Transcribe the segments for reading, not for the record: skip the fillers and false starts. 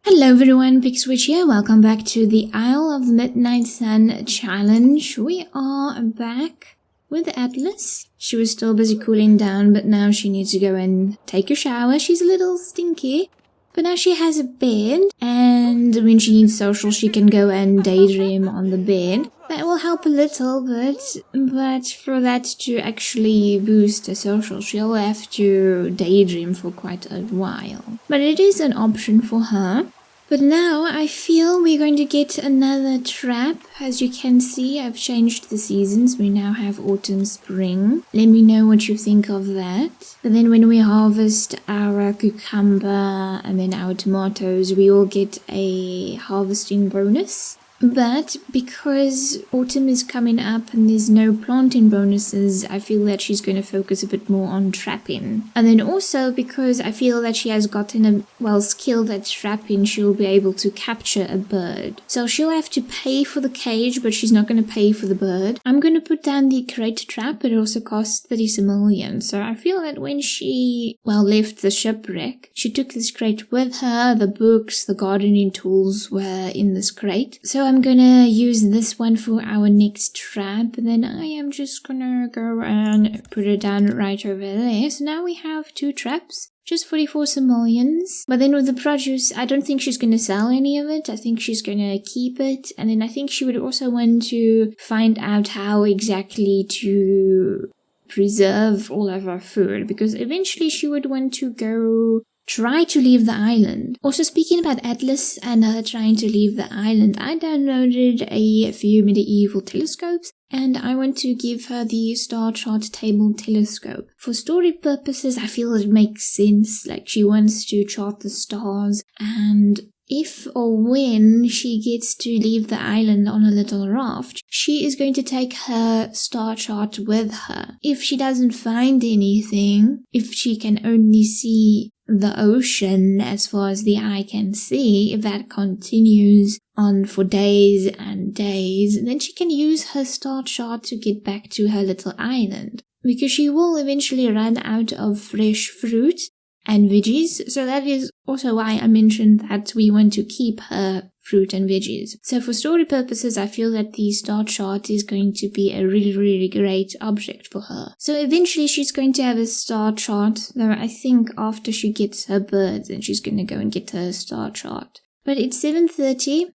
Hello everyone, pixelwitch here. Welcome back to the Isle of the Midnight Sun challenge. We are back with Atlas. She was still busy cooling down, but now she needs to go and take a shower. She's a little stinky, but now she has a bed, and when she needs social, she can go and daydream on the bed. That will help a little bit, but for that to actually boost her social, she'll have to daydream for quite a while. But it is an option for her. But now I feel we're going to get another trap. As you can see, I've changed the seasons. We now have autumn, spring. Let me know what you think of that. But then when we harvest our cucumber and then our tomatoes, we all get a harvesting bonus. But because autumn is coming up and there's no planting bonuses, I feel that she's going to focus a bit more on trapping. And then also because I feel that she has gotten skilled at trapping, she'll be able to capture a bird. So she'll have to pay for the cage, but she's not going to pay for the bird. I'm going to put down the crate trap. It also costs 30 simoleon. So I feel that when she, left the shipwreck, she took this crate with her. The books, the gardening tools were in this crate. So I'm gonna use this one for our next trap, and then I am just gonna go and put it down right over there. So now we have two traps, just 44 simoleons. But then with the produce, I don't think she's gonna sell any of it. I think she's gonna keep it, and then I think she would also want to find out how exactly to preserve all of our food, because eventually she would want to go try to leave the island. Also, speaking about Atlas and her trying to leave the island, I downloaded a few medieval telescopes and I want to give her the star chart table telescope. For story purposes, I feel it makes sense. Like, she wants to chart the stars, and if or when she gets to leave the island on a little raft, she is going to take her star chart with her. If she doesn't find anything, if she can only see the ocean as far as the eye can see, if that continues on for days and days, then she can use her star chart to get back to her little island. Because she will eventually run out of fresh fruit and veggies, so that is also why I mentioned that we want to keep her fruit and veggies. So for story purposes, I feel that the star chart is going to be a really, really great object for her. So eventually she's going to have a star chart, though I think after she gets her birds, then she's going to go and get her star chart. But it's 7:30.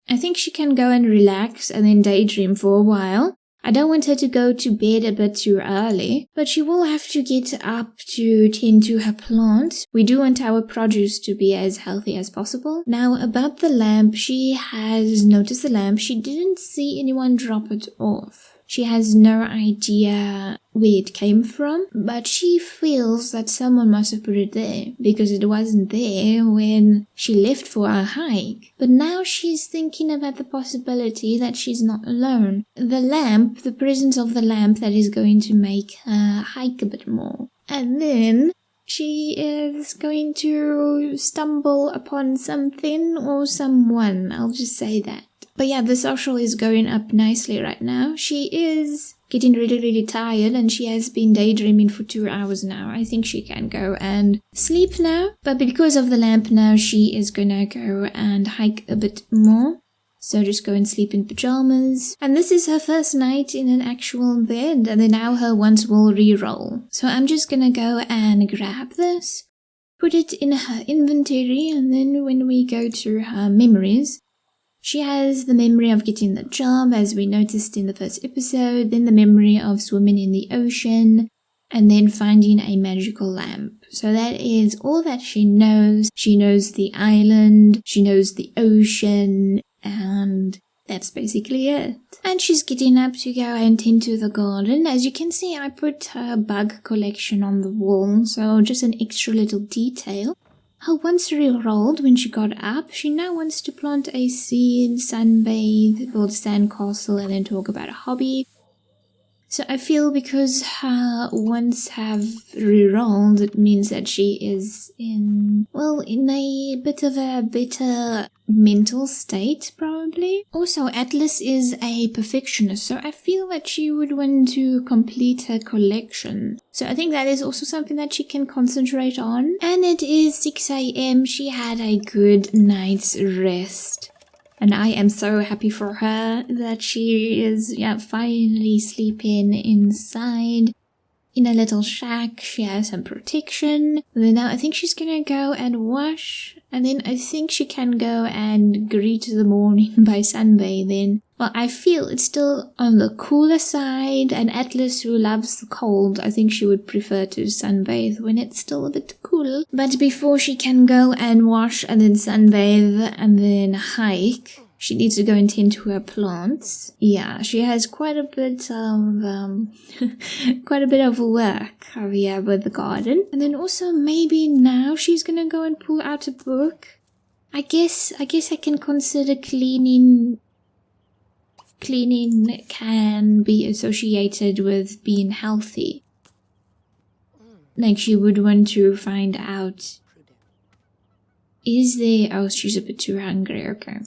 I think she can go and relax and then daydream for a while. I don't want her to go to bed a bit too early, but she will have to get up to tend to her plants. We do want our produce to be as healthy as possible. Now, about the lamp, she has noticed the lamp. She didn't see anyone drop it off. She has no idea where it came from, but she feels that someone must have put it there because it wasn't there when she left for our hike. But now she's thinking about the possibility that she's not alone. The lamp, the presence of the lamp, that is going to make her hike a bit more. And then she is going to stumble upon something or someone, I'll just say that. But yeah, the social is going up nicely right now. She is getting really, really tired and she has been daydreaming for 2 hours now. I think she can go and sleep now. But because of the lamp now, she is gonna go and hike a bit more. So just go and sleep in pajamas. And this is her first night in an actual bed, and then now her wants will re-roll. So I'm just gonna go and grab this, put it in her inventory, and then when we go to her memories, she has the memory of getting the job, as we noticed in the first episode, then the memory of swimming in the ocean, and then finding a magical lamp. So that is all that she knows. She knows the island, she knows the ocean, and that's basically it. And she's getting up to go and tend to the garden. As you can see, I put her bug collection on the wall, so just an extra little detail. Her once re-rolled when she got up. She now wants to plant a seed, sunbathe, build a sandcastle, and then talk about a hobby. So I feel because her ones have rerolled, it means that she is in a bit of a better mental state, probably. Also, Atlas is a perfectionist, so I feel that she would want to complete her collection. So I think that is also something that she can concentrate on. And it is 6 a.m. She had a good night's rest. And I am so happy for her that she is finally sleeping inside in a little shack. She has some protection. And then now I think she's gonna go and wash. And then I think she can go and greet the morning by sunbathing. Well, I feel it's still on the cooler side, and Atlas, who loves the cold, I think she would prefer to sunbathe when it's still a bit cool. But before she can go and wash and then sunbathe and then hike, she needs to go and tend to her plants. Yeah, she has quite a bit of work with the garden. And then also maybe now she's gonna go and pull out a book. I guess I can consider cleaning can be associated with being healthy. Like she would want to find out, is there... Oh, she's a bit too hungry, okay.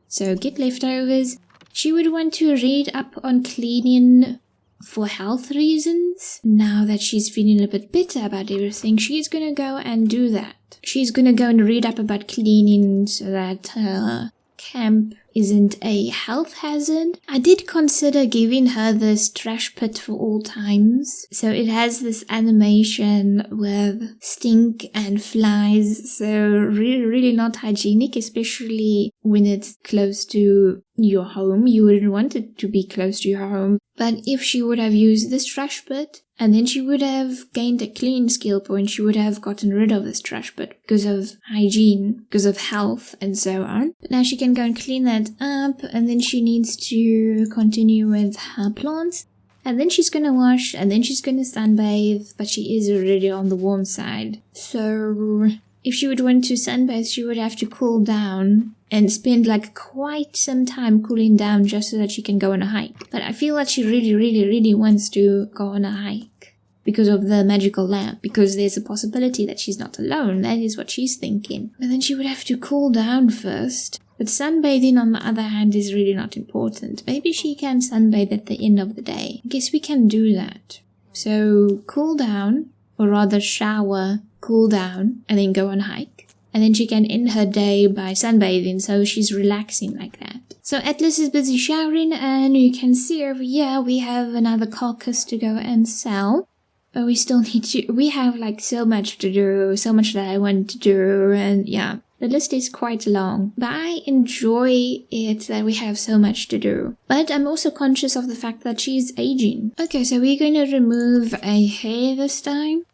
So get leftovers. She would want to read up on cleaning for health reasons. Now that she's feeling a bit better about everything, she's gonna go and do that. She's gonna go and read up about cleaning so that her camp isn't a health hazard. I did consider giving her this trash pit for all times. So it has this animation with stink and flies. So really not hygienic, especially when it's close to your home. You wouldn't want it to be close to your home. But if she would have used this trash pit, and then she would have gained a clean skill point, she would have gotten rid of this trash pit because of hygiene, because of health, and so on. But now she can go and clean that up, and then she needs to continue with her plants. And then she's gonna wash, and then she's gonna sunbathe, but she is already on the warm side. So if she would want to sunbathe, she would have to cool down and spend like quite some time cooling down just so that she can go on a hike. But I feel that she really wants to go on a hike because of the magical lamp, because there's a possibility that she's not alone. That is what she's thinking. But then she would have to cool down first. But sunbathing, on the other hand, is really not important. Maybe she can sunbathe at the end of the day. I guess we can do that. So cool down, or rather shower, cool down, and then go on a hike. And then she can end her day by sunbathing, so she's relaxing like that. So Atlas is busy showering, and you can see over here we have another carcass to go and sell. But we still need to... We have like so much to do, so much that I want to do, and yeah. The list is quite long, but I enjoy it that we have so much to do. But I'm also conscious of the fact that she's aging. Okay, so we're going to remove a hair this time.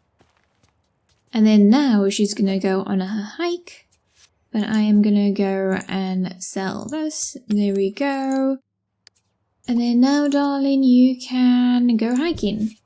And then now she's gonna go on a hike. But I am gonna go and sell this. There we go. And then now, darling, you can go hiking.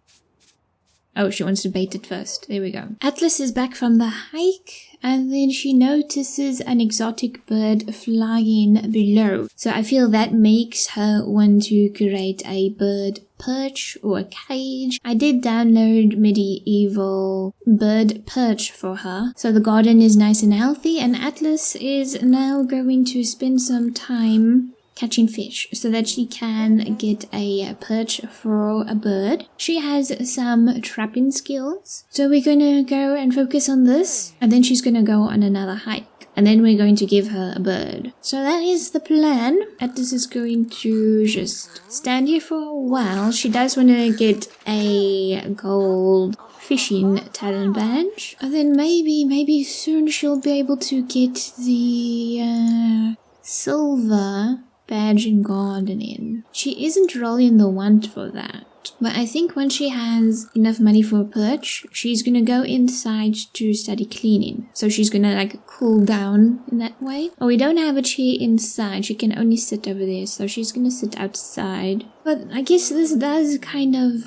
Oh, she wants to bait it first. There we go. Atlas is back from the hike, and then she notices an exotic bird flying below. So I feel that makes her want to create a bird perch or a cage. I did download medieval bird perch for her. So the garden is nice and healthy, and Atlas is now going to spend some time catching fish so that she can get a perch for a bird. She has some trapping skills, so we're gonna go and focus on this, and then she's gonna go on another hike, and then we're going to give her a bird. So that is the plan. Atlas is going to just stand here for a while. She does want to get a gold fishing talent badge, and then maybe soon she'll be able to get the silver badge in gardening. She isn't rolling the want for that, but I think when she has enough money for a perch, she's gonna go inside to study cleaning. So she's gonna like cool down in that way. Oh, we don't have a chair inside. She can only sit over there, so she's gonna sit outside. But I guess this does kind of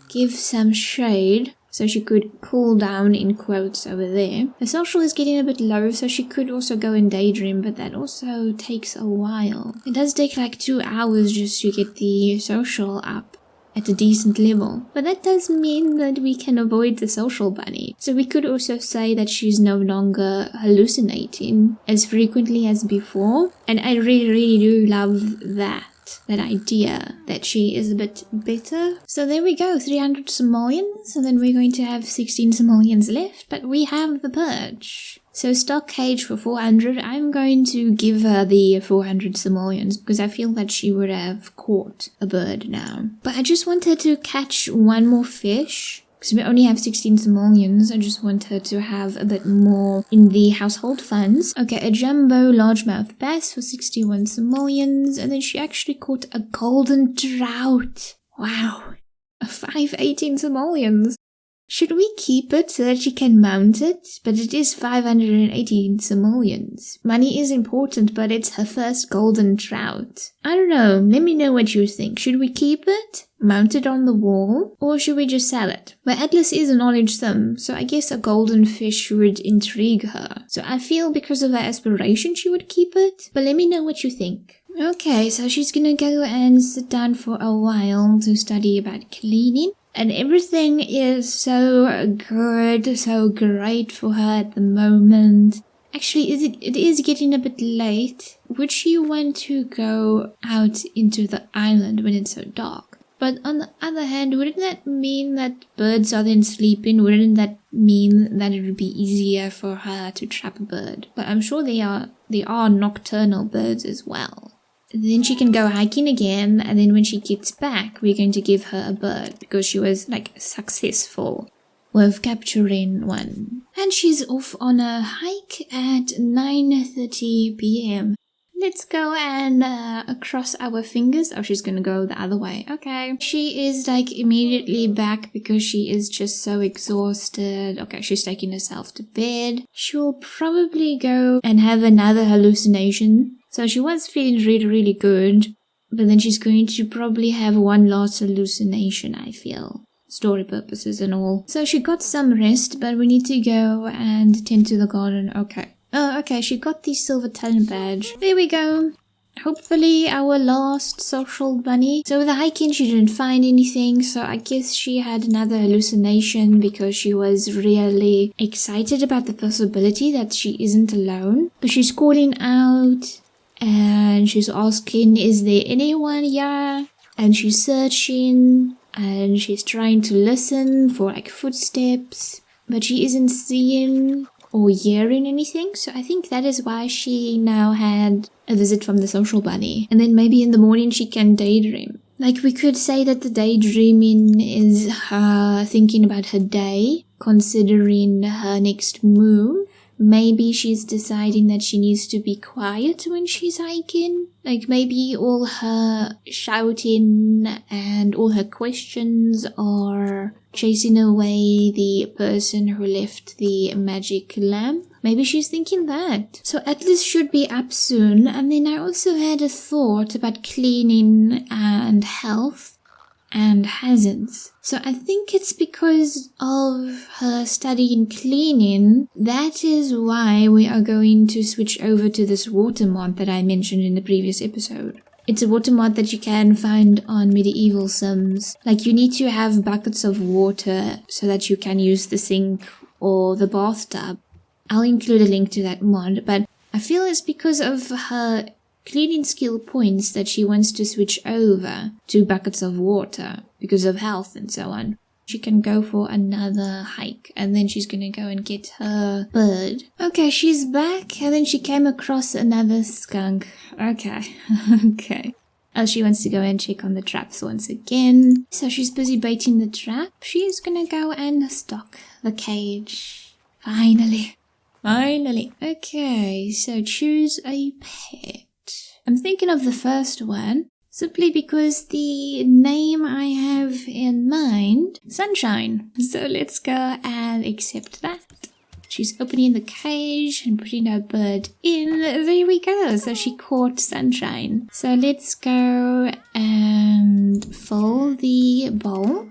give some shade, so she could cool down in quotes over there. The social is getting a bit low, so she could also go and daydream, but that also takes a while. It does take like 2 hours just to get the social up. at a decent level. But that does mean that we can avoid the social bunny. So we could also say that she's no longer hallucinating as frequently as before. And I really do love that idea that she is a bit better. So there we go, 300 simoleons, and then we're going to have 16 simoleons left, but we have the perch. So stock cage for 400. I'm going to give her the 400 simoleons because I feel that she would have caught a bird now. But I just want her to catch one more fish because we only have 16 simoleons. I just want her to have a bit more in the household funds. Okay, a jumbo largemouth bass for 61 simoleons, and then she actually caught a golden trout. Wow, 518 simoleons. Should we keep it so that she can mount it? But it is 518 simoleons. Money is important, but it's her first golden trout. I don't know, let me know what you think. Should we keep it, mount it on the wall, or should we just sell it? But Atlas is a knowledge sum, so I guess a golden fish would intrigue her. So I feel because of her aspiration she would keep it, but let me know what you think. Okay, so she's gonna go and sit down for a while to study about cleaning. And everything is so good, so great for her at the moment. Actually, it is getting a bit late. Would she want to go out into the island when it's so dark? But on the other hand, wouldn't that mean that birds are then sleeping? Wouldn't that mean that it would be easier for her to trap a bird? But I'm sure they are nocturnal birds as well. Then she can go hiking again, and then when she gets back, we're going to give her a bird because she was successful with capturing one. And she's off on a hike at 9:30 p.m. Let's go and cross our fingers. Oh, she's gonna go the other way. Okay. She is immediately back because she is just so exhausted. Okay, she's taking herself to bed. She'll probably go and have another hallucination. So she was feeling really good, but then she's going to probably have one last hallucination, I feel. Story purposes and all. So she got some rest, but we need to go and tend to the garden. Okay. Oh, okay, she got the silver talent badge. There we go. Hopefully our last social bunny. So with the hiking she didn't find anything, so I guess she had another hallucination because she was really excited about the possibility that she isn't alone. But she's calling out. And she's asking, is there anyone here? And she's searching, and she's trying to listen for footsteps, but she isn't seeing or hearing anything. So I think that is why she now had a visit from the social bunny. And then maybe in the morning she can daydream. We could say that the daydreaming is her thinking about her day, considering her next move. Maybe she's deciding that she needs to be quiet when she's hiking. Maybe all her shouting and all her questions are chasing away the person who left the magic lamp. Maybe she's thinking that. So Atlas should be up soon. And then I also had a thought about cleaning and health and hazards. So I think it's because of her studying cleaning. That is why we are going to switch over to this water mod that I mentioned in the previous episode. It's a water mod that you can find on medieval sims. You need to have buckets of water so that you can use the sink or the bathtub. I'll include a link to that mod, but I feel it's because of her cleaning skill points that she wants to switch over to buckets of water because of health and so on. She can go for another hike and then she's gonna go and get her bird. Okay, she's back and then she came across another skunk. Okay, okay. Oh, she wants to go and check on the traps once again. So she's busy baiting the trap. She's gonna go and stock the cage. Finally. Okay, so choose a pet. I'm thinking of the first one, simply because the name I have in mind, Sunshine. So let's go and accept that. She's opening the cage and putting her bird in. There we go. So she caught Sunshine. So let's go and fill the bowl.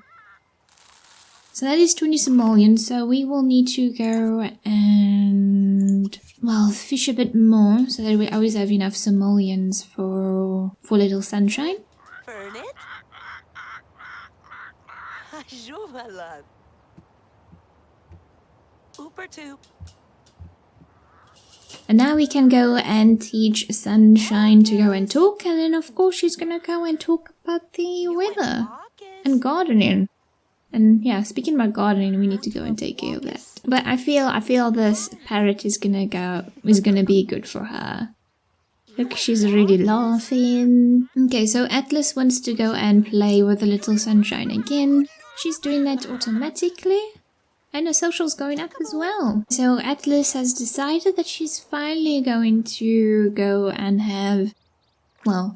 So that is 20 simoleons, so we will need to go and, fish a bit more so that we always have enough simoleons for little Sunshine. Burn it. Juvala. Upertu. And now we can go and teach Sunshine to go and talk, and then of course she's gonna go and talk about the weather and gardening. And yeah, speaking about gardening, we need to go and take care of that. But I feel this parrot is gonna be good for her. Look, she's already laughing. Okay, so Atlas wants to go and play with the little Sunshine again. She's doing that automatically. And her social's going up as well. So Atlas has decided that she's finally going to go and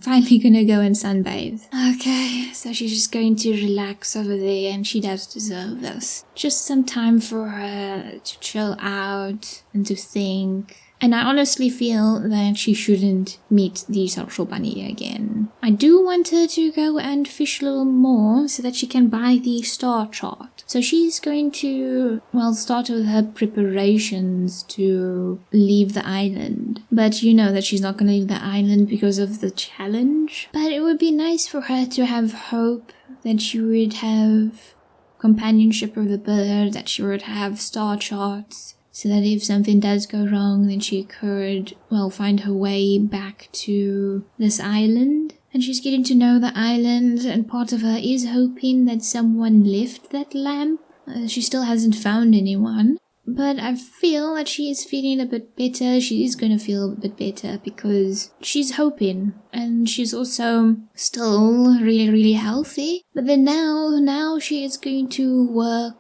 finally gonna go and sunbathe. Okay, so she's just going to relax over there, and she does deserve this. Just some time for her to chill out and to think. And I honestly feel that she shouldn't meet the social bunny again. I do want her to go and fish a little more so that she can buy the star chart. So she's going to, start with her preparations to leave the island. But you know that she's not going to leave the island because of the challenge. But it would be nice for her to have hope that she would have companionship of the bird, that she would have star charts. So that if something does go wrong, then she could, find her way back to this island. And she's getting to know the island, and part of her is hoping that someone left that lamp. She still hasn't found anyone. But I feel that she is feeling a bit better. She is going to feel a bit better because she's hoping. And she's also still really, really healthy. But then now she is going to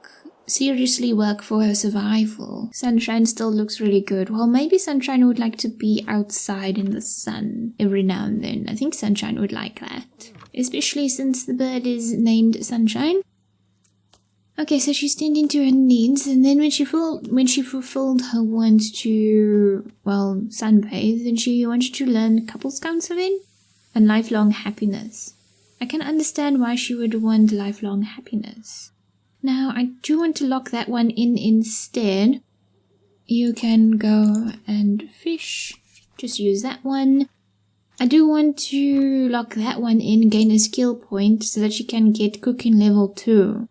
seriously work for her survival. Sunshine still looks really good. Well, maybe Sunshine would like to be outside in the sun every now and then. I think Sunshine would like that. Especially since the bird is named Sunshine. Okay, so she's tending to her needs, and then when she fulfilled her want to, sunbathe, then she wanted to learn couples counseling and lifelong happiness. I can understand why she would want lifelong happiness. Now, I do want to lock that one in instead. You can go and fish. Just use that one. I do want to lock that one in, gain a skill point, so that she can get cooking level 2.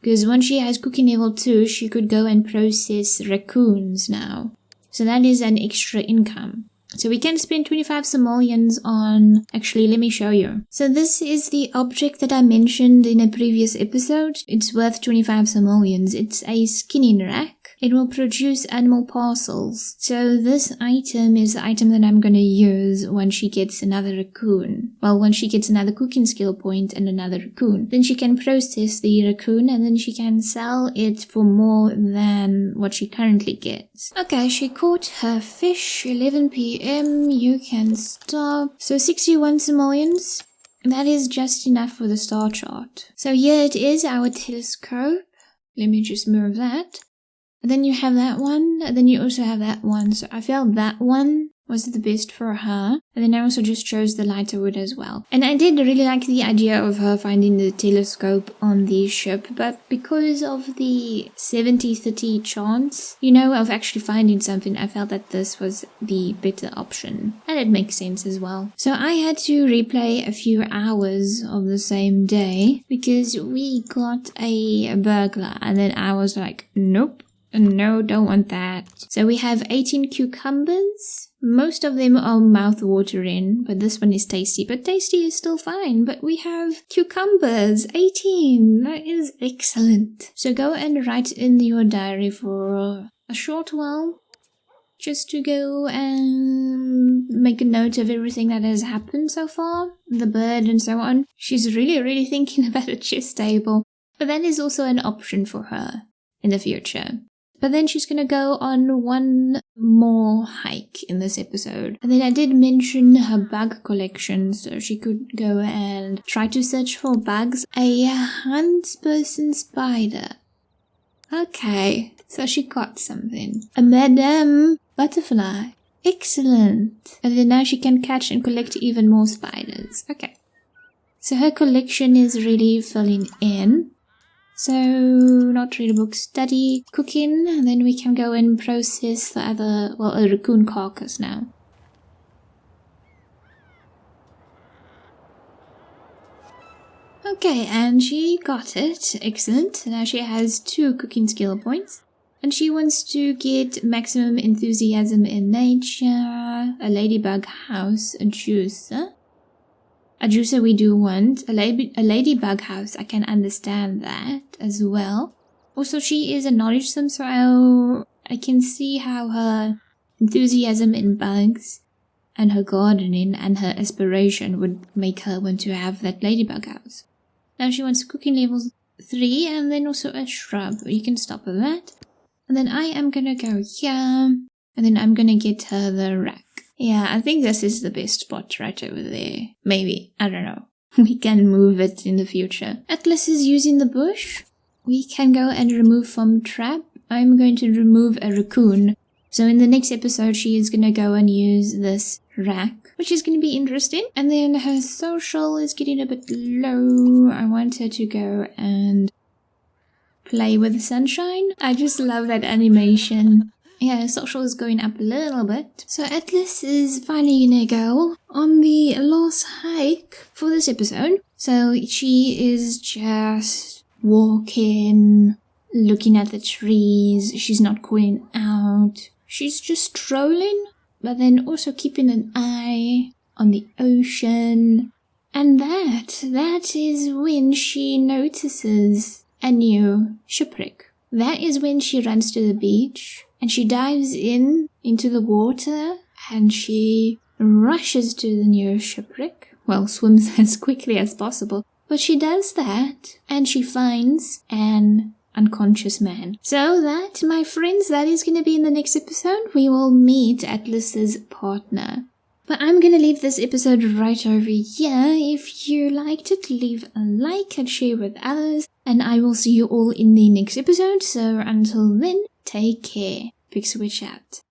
Because once she has cooking level 2, she could go and process raccoons now. So that is an extra income. So we can spend 25 simoleons on... Actually, let me show you. So this is the object that I mentioned in a previous episode. It's worth 25 simoleons. It's a skinning rack. It will produce animal parcels. So this item is the item that I'm going to use when she gets another raccoon. Well, when she gets another cooking skill point and another raccoon. Then she can process the raccoon, and then she can sell it for more than what she currently gets. Okay, she caught her fish, 11 p.m. You can stop. So 61 simoleons. That is just enough for the star chart. So here it is, our telescope. Let me just move that. And then you have that one, and then you also have that one. So I felt that one was the best for her. And then I also just chose the lighter wood as well. And I did really like the idea of her finding the telescope on the ship, but because of the 70-30 chance, of actually finding something, I felt that this was the better option. And it makes sense as well. So I had to replay a few hours of the same day because we got a burglar, and then I was like, nope. No, don't want that. So we have 18 cucumbers. Most of them are mouth-watering, but this one is tasty. But tasty is still fine. But we have cucumbers, 18. That is excellent. So go and write in your diary for a short while. Just to go and make a note of everything that has happened so far. The bird and so on. She's really, really thinking about a chess table. But that is also an option for her in the future. But then she's going to go on one more hike in this episode. And then I did mention her bug collection, so she could go and try to search for bugs. A huntsperson spider. Okay, so she got something. A madame butterfly. Excellent. And then now she can catch and collect even more spiders. Okay. So her collection is really filling in. So, not read a book, study, cooking, and then we can go and process the other, a raccoon carcass now. Okay, and she got it. Excellent. Now she has 2 cooking skill points. And she wants to get maximum enthusiasm in nature, a ladybug house, a juicer. A juicer we do want. A ladybug house, I can understand that as well. Also, she is a knowledge sim, so I can see how her enthusiasm in bugs and her gardening and her aspiration would make her want to have that ladybug house. Now she wants cooking level 3 and then also a shrub. You can stop at that. And then I am gonna go here. And then I'm gonna get her the rack. Yeah, I think this is the best spot right over there. Maybe. I don't know. We can move it in the future. Atlas is using the bush. We can go and remove from trap. I'm going to remove a raccoon. So in the next episode, she is going to go and use this rack, which is going to be interesting. And then her social is getting a bit low. I want her to go and play with the sunshine. I just love that animation. Yeah, social is going up a little bit. So Atlas is finally gonna go on the last hike for this episode. So she is just walking, looking at the trees. She's not calling out. She's just strolling, but then also keeping an eye on the ocean. And that is when she notices a new shipwreck. That is when she runs to the beach and she dives into the water and she rushes to the new shipwreck. Well, swims as quickly as possible. But she does that and she finds an unconscious man. So that, my friends, that is going to be in the next episode. We will meet Atlas's partner. But I'm going to leave this episode right over here. If you liked it, leave a like and share with others. And I will see you all in the next episode. So until then, take care. Pixelwitch out.